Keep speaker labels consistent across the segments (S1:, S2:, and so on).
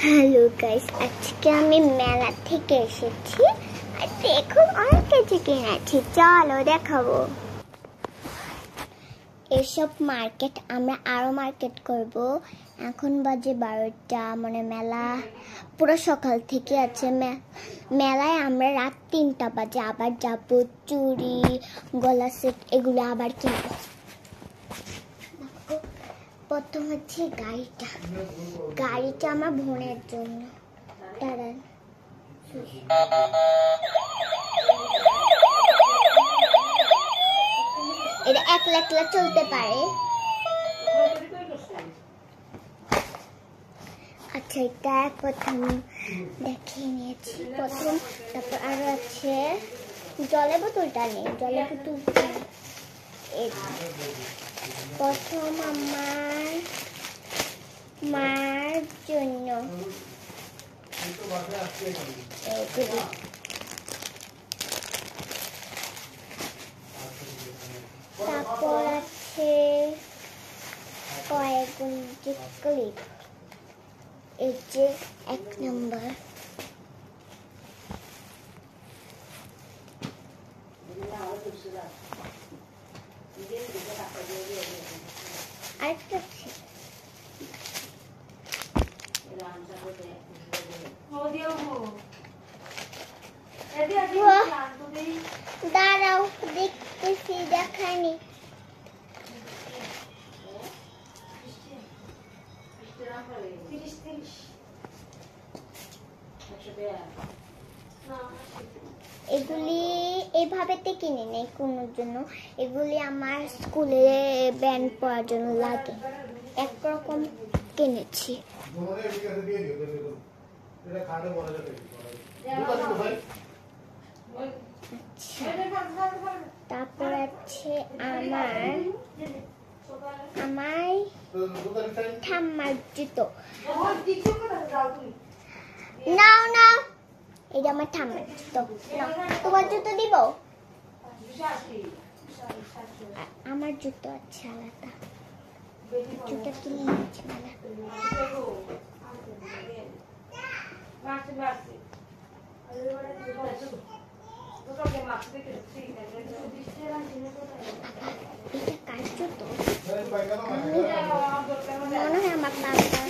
S1: Hello guys, আজকে আমি মেলা থেকে এসেছি আর দেখো অনেক কিছু কিনেছি, চলো দেখাবো। এসব মার্কেট আমরা আরো মার্কেট করব। এখন বাজে 12টা, মানে মেলা পুরো সকাল থেকে আছে। মেলায় আমরা রাত 3টা বাজে আবার যাবো। চুড়ি, গলা সেট এগুলো আবার কিনবো। প্রথম হচ্ছে গাড়িটা আমার বোনের জন্য। দাঁড়ান, এটা একলা একলা চলতে পারে। আচ্ছা, এটা প্রথম দেখিয়ে নিয়েছি প্রথম। তারপর আরো আছে জলের বোতলটা নেই, জলের বোতলটা প্রথম আমার মার জন্য। তারপর আছে কয়েকগুলি ক্লিপ, এই যে 1 নম্বর। আরেকটা দাঁড়াও, দেখতেছি, দেখানি। এগুলি এইভাবে কিনে নেই কোনোর জন্য, এগুলি আমার স্কুলে ব্যান্ড পড়ার জন্য লাগে, একরকম কিনেছি। তারপর আছে আমার ঠাম্মার জুতো। নাও নাও, এটা আমার ঠাম্মার জুতো। তোমার জুতো দিব? আমার জুতো আছে আলাদা, জুতো কিনে নিয়েছি মেলা। এটা কার জুতো? মনে হয় আমার পাপা।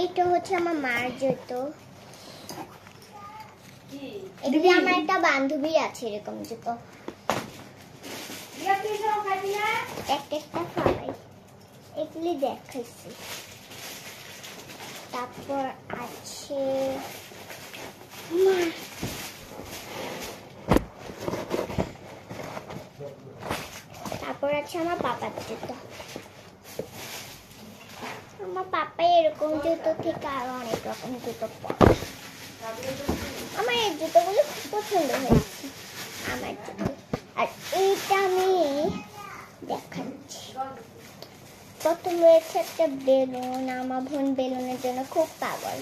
S1: এটা হচ্ছে আমার মার জুতো। এগুলি আমার একটা বান্ধবী আছে এরকম জুতো, একটা সবাই এগুলি দেখাইছি। তারপর আছে আমার পাপার জুতো। আমার পাপা এরকম জুতো থেকে আরো অনেক রকম জুতো পরে। আমার এই জুতোগুলো খুব পছন্দ হয়েছে আমার জুতো। আর এইটা আমি দেখাচ্ছি। প্রথম রয়েছে একটা বেলুন, আমার বোন বেলুনের জন্য খুব পাগল।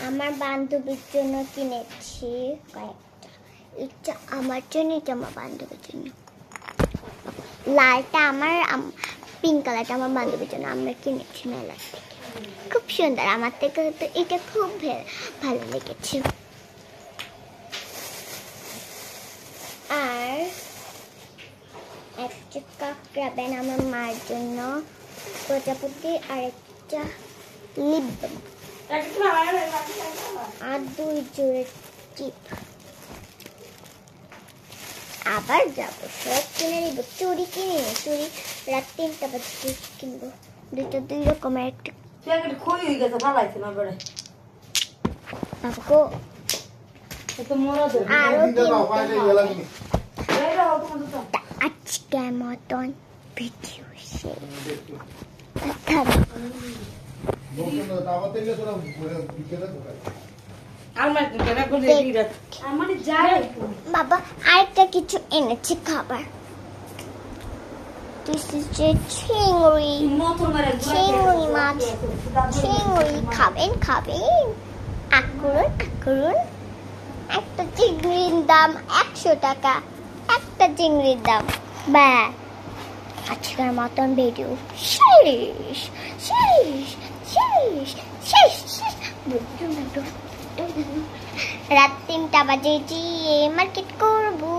S1: আমার বান্ধবীর জন্য কিনেছি কয়েকটা। এটা আমার জন্য, এটা আমার বান্ধবীর জন্য। লালটা আমার, পিঙ্ক কালারটা আমার বান্ধবীর জন্য আমরা কিনেছি মেলা থেকে। খুব সুন্দর, আমার থেকে তো এটা খুব ভালো লেগেছে। আর একটা কাঁকড়া ব্যান আমার মার জন্য, প্রজাপতি, আর একটা লিপ বাম, আর 2 জোড়া টিপ। আবার যাবো, সব কিনে নিব। চুড়ি কিনে নি, চুড়ি রাত 3টা বাজে কিনবো। 2 রকমের একটা আজকের মতন ভিডিও শেষ। বাবা আরেকটা কিছু এনেছি খাবার। This is যে চিংড়ি মাছ। চিংড়ি খাবেন করুন। একটা চিংড়ির দাম 100 টাকা। একটা চিংড়ির দাম। ব্যাস, আজকের মতন ভিডিও শেষ। রাত 3টা বাজেছি, মার্কেট করবো।